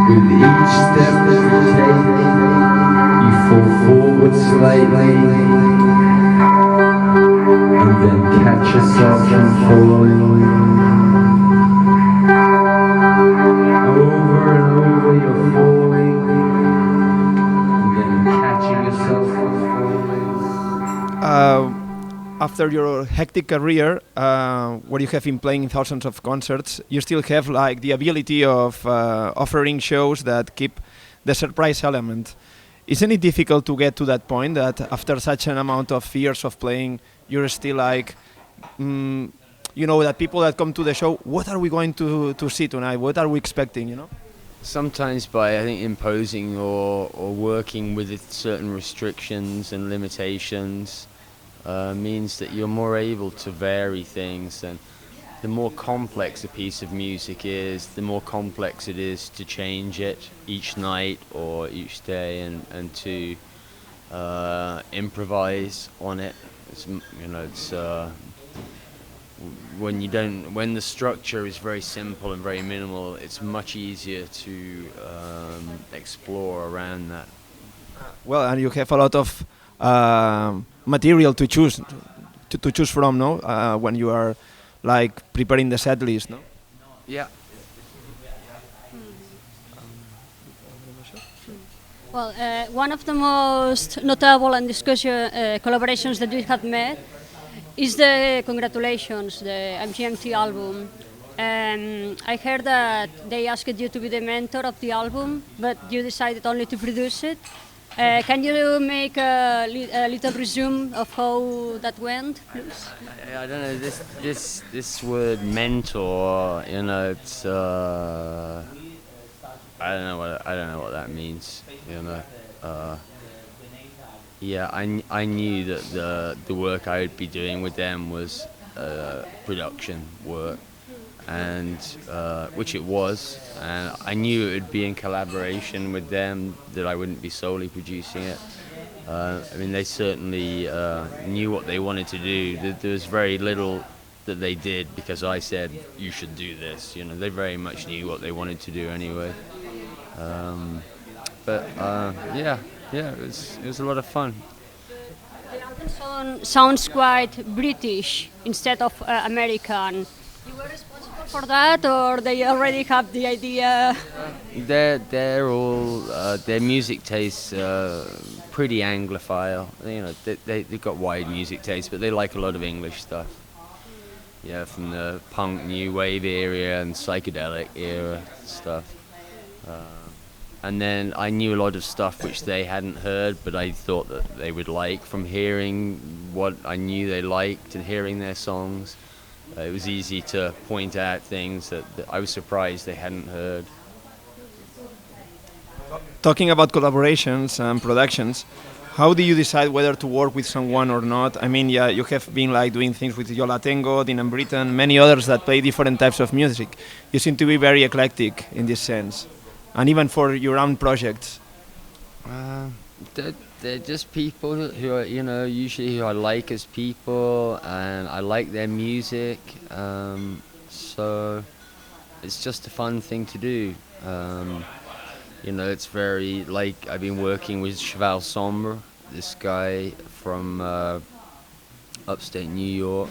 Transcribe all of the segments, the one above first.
With each step that you take, you fall forward slightly, and then catch yourself from falling. Over and over you're falling, and then catching yourself from falling. After your hectic career, where you have been playing in thousands of concerts, you still have like the ability of offering shows that keep the surprise element. Isn't it difficult to get to that point that after such an amount of years of playing, you're still like, that people that come to the show, what are we going to see tonight? What are we expecting? Sometimes by, I think, imposing or working with certain restrictions and limitations means that you're more able to vary things, and the more complex a piece of music is, the more complex it is to change it each night or each day, and to improvise on it. When the structure is very simple and very minimal, it's much easier to explore around that. Well, and you have a lot of material to choose from, no? When you are like preparing the set list, no? Yeah. Well, one of the most notable and discussion collaborations that we have made is the Congratulations, the MGMT album. I heard that they asked you to be the mentor of the album, but you decided only to produce it. Can you make a little resume of how that went, please? I don't know, this word mentor, it's I don't know what that means, yeah, I knew that the work I would be doing with them was production work, and which it was, and I knew it would be in collaboration with them, that I wouldn't be solely producing it. They certainly knew what they wanted to do. There was very little that they did because I said, you should do this. They very much knew what they wanted to do anyway. Yeah, it was a lot of fun. The album sounds quite British instead of American. You were responsible for that, or they already have the idea? They're all their music tastes pretty Anglophile. They've got wide music tastes, but they like a lot of English stuff. Yeah, from the punk new wave era and psychedelic era stuff. And then I knew a lot of stuff which they hadn't heard, but I thought that they would like from hearing what I knew they liked and hearing their songs. It was easy to point out things that I was surprised they hadn't heard. Talking about collaborations and productions, how do you decide whether to work with someone or not? You have been like doing things with Yo La Tengo, Dean & Britton, many others that play different types of music. You seem to be very eclectic in this sense, and even for your own projects. They're just people who are, usually who I like as people, and I like their music, so it's just a fun thing to do. It's very, like, I've been working with Cheval Sombre, this guy from upstate New York,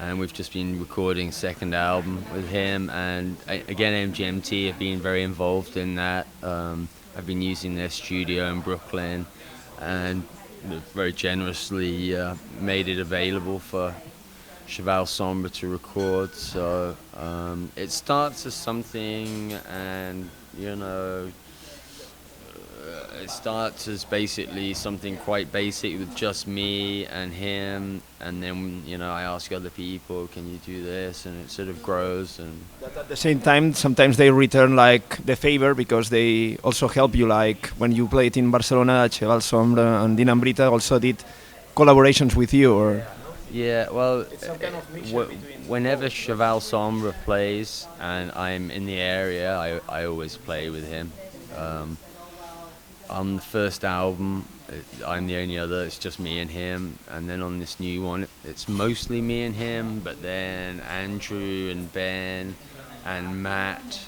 and we've just been recording second album with him, and again MGMT have been very involved in that. I've been using their studio in Brooklyn, and very generously made it available for Cheval Sombre to record. So it starts as something, and it starts as basically something quite basic with just me and him, and then I ask other people, can you do this, and it sort of grows. And but at the same time, sometimes they return like the favor, because they also help you, like when you played in Barcelona, Cheval Sombre and Dean & Britton also did collaborations with you, or? Yeah, well, whenever Cheval Sombre plays and I'm in the area, I always play with him. On the first album, I'm the only other, it's just me and him, and then on this new one, it's mostly me and him, but then Andrew and Ben and Matt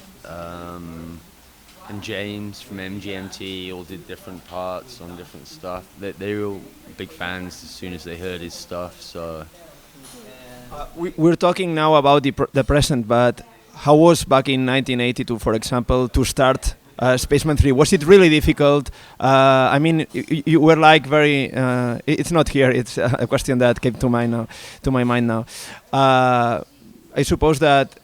and James from MGMT all did different parts on different stuff. They were all big fans as soon as they heard his stuff. So We're talking now about the present, but how was back in 1982, for example, to start Spaceman 3? Was it really difficult? I mean, you were like very. It's not here. It's a question that came to my mind now. I suppose that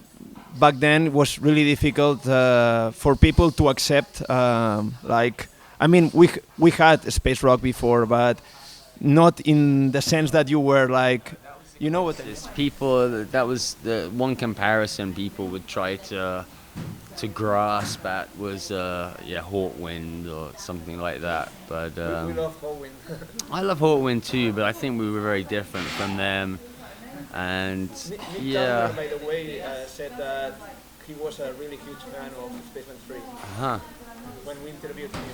back then it was really difficult for people to accept. I mean, we had space rock before, but not in the sense that you were like. You know what? it's people, that was the one comparison people would try to grasp at was Hawkwind or something like that. But We love Hawkwind. I love Hawkwind too, but I think we were very different from them. And yeah, by the way, said that he was a really huge fan of Spaceman 3 huh. when we interviewed him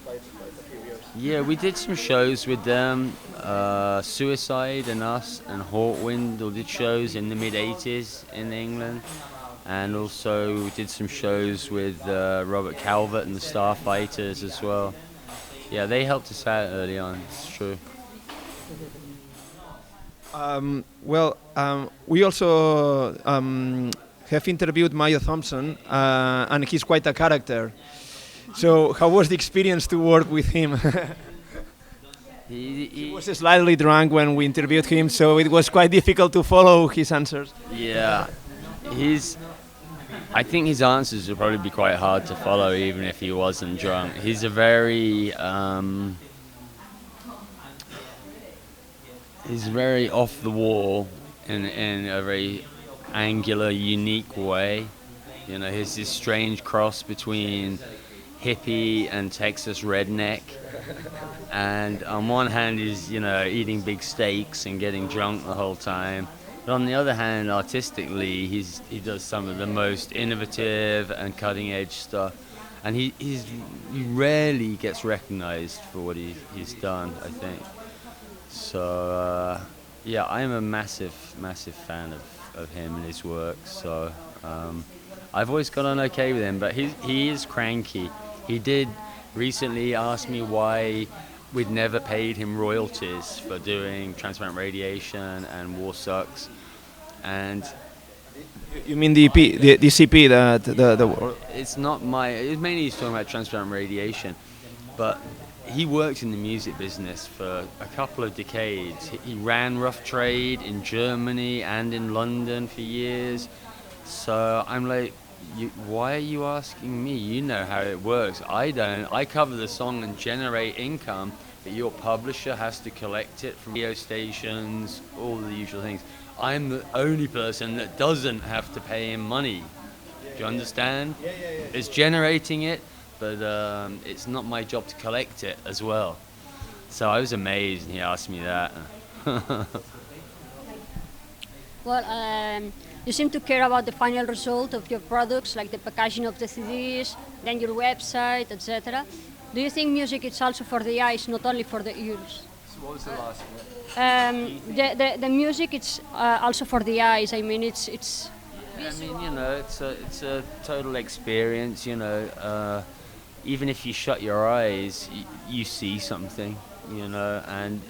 quite a few years. Yeah, we did some shows with them. Suicide and us and Hawkwind all did shows in the mid-80s in England. And also we did some shows with Robert Calvert and the Starfighters as well. Yeah, they helped us out early on, it's true. We also have interviewed Mayo Thompson, and he's quite a character. So how was the experience to work with him? He was slightly drunk when we interviewed him, so it was quite difficult to follow his answers. Yeah, I think his answers would probably be quite hard to follow even if he wasn't drunk. He's a very he's very off the wall in a very angular, unique way. You know, he's this strange cross between hippie and Texas redneck. And on one hand, he's, you know, eating big steaks and getting drunk the whole time. But on the other hand, artistically, he does some of the most innovative and cutting-edge stuff. And he rarely gets recognized for what he's done, I think. So, yeah, I'm a massive fan of him and his work. So I've always got on okay with him, but he is cranky. He did recently ask me why we'd never paid him royalties for doing Transparent Radiation and War Sucks. And you mean the EP, the CP that the it's not it's mainly he's talking about Transparent Radiation, but he worked in the music business for a couple of decades. He ran Rough Trade in Germany and in London for years. So I'm like, why are you asking me? You know how it works. I don't. I cover the song and generate income, but your publisher has to collect it from radio stations, all the usual things. I'm the only person that doesn't have to pay him money. Do you understand? Yeah. It's generating it, but it's not my job to collect it as well. So I was amazed when he asked me that. Well, you seem to care about the final result of your products, like the packaging of the CDs, then your website, etc. Do you think music is also for the eyes, not only for the ears? So what was the last one? The music, it's also for the eyes. I mean, it's. I mean, you know, it's a total experience. You know, even if you shut your eyes, you see something. You know, and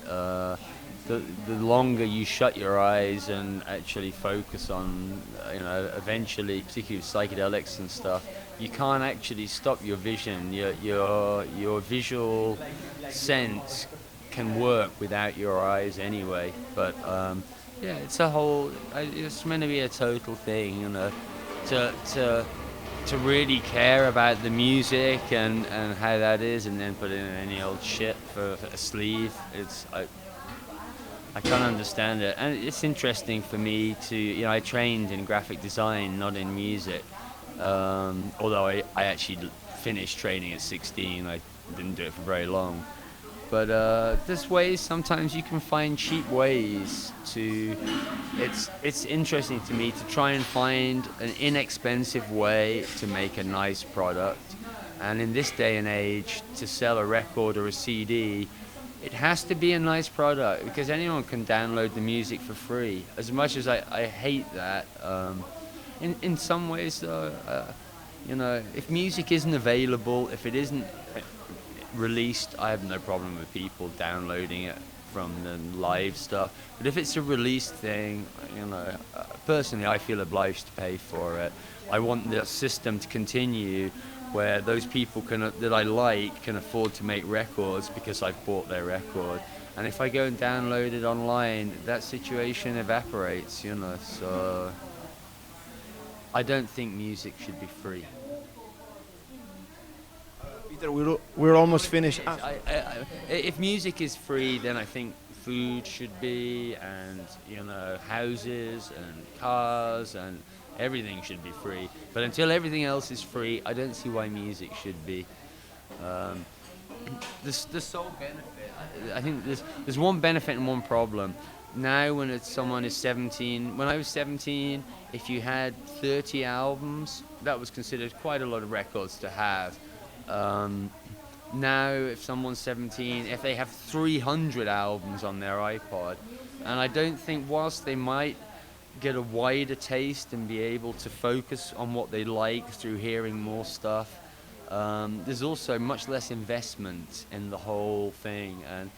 the longer you shut your eyes and actually focus on, you know, eventually, particularly with psychedelics and stuff, you can't actually stop your vision. Your visual sense can work without your eyes anyway. But yeah, it's a whole. It's meant to be a total thing, you know, to really care about the music and how that is, and then put in any old shit for a sleeve. I can't understand it, and it's interesting for me to, you know, I trained in graphic design, not in music. Although I actually finished training at 16, I didn't do it for very long. But there's ways, sometimes you can find cheap ways to, it's interesting to me to try and find an inexpensive way to make a nice product. And in this day and age, to sell a record or a CD, it has to be a nice product, because anyone can download the music for free. As much as I hate that, in some ways though, You know, if music isn't available, if it isn't released, I have no problem with people downloading it from the live stuff. But if it's a released thing, you know, personally I feel obliged to pay for it. I want the system to continue where those people that I like can afford to make records because I've bought their record. And if I go and download it online, that situation evaporates, you know. So I don't think music should be free. Peter, we're almost finished. If music is free, then I think food should be, and you know, houses and cars and everything should be free. But until everything else is free, I don't see why music should be. The sole benefit, I think there's one benefit and one problem. Now when someone is 17, when I was 17, if you had 30 albums, that was considered quite a lot of records to have. Now if someone's 17, if they have 300 albums on their iPod, and I don't think whilst they might get a wider taste and be able to focus on what they like through hearing more stuff, there's also much less investment in the whole thing. And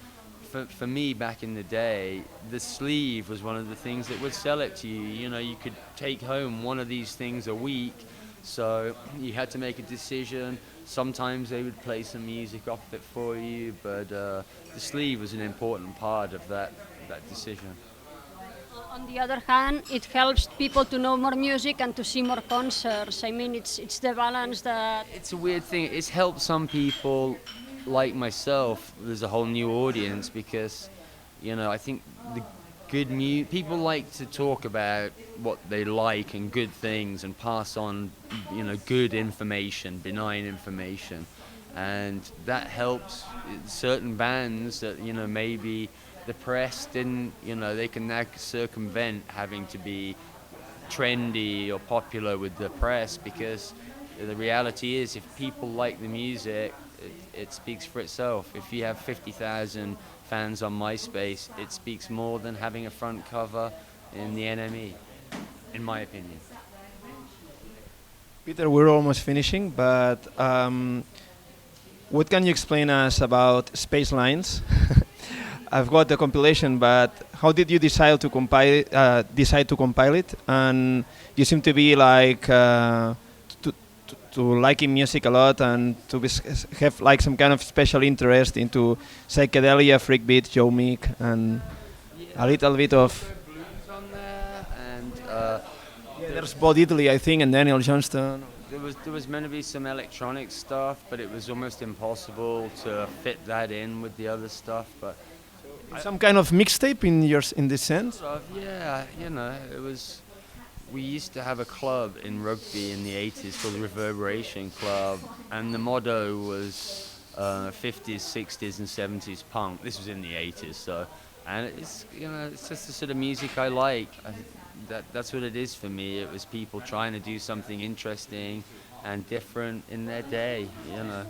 for me back in the day, the sleeve was one of the things that would sell it to you. You know, you could take home one of these things a week, so you had to make a decision. Sometimes they would play some music off it for you, but the sleeve was an important part of that decision. On the other hand, it helps people to know more music and to see more concerts. I mean, it's the balance that... It's a weird thing. It's helped some people like myself. There's a whole new audience because, you know, I think the good people like to talk about what they like and good things and pass on, you know, good information, benign information. And that helps certain bands that, you know, maybe the press didn't, you know, they can now circumvent having to be trendy or popular with the press, because the reality is if people like the music, it speaks for itself. If you have 50,000 fans on MySpace, it speaks more than having a front cover in the NME, in my opinion. Peter, we're almost finishing, but what can you explain us about Space Lines? I've got the compilation, but how did you decide to compile it? And you seem to be like to liking music a lot and to have like some kind of special interest into psychedelia, freakbeat, Joe Meek, and a little bit of Blues on there, and there's Bob Italy, I think, and Daniel Johnston. There was meant to be some electronic stuff, but it was almost impossible to fit that in with the other stuff. But some kind of mixtape in this sense? Yeah, you know, it was. We used to have a club in rugby in the 80s called the Reverberation Club, and the motto was 50s, 60s, and 70s punk. This was in the 80s, so, and it's, you know, it's just the sort of music I like. That's what it is for me. It was people trying to do something interesting and different in their day, you know.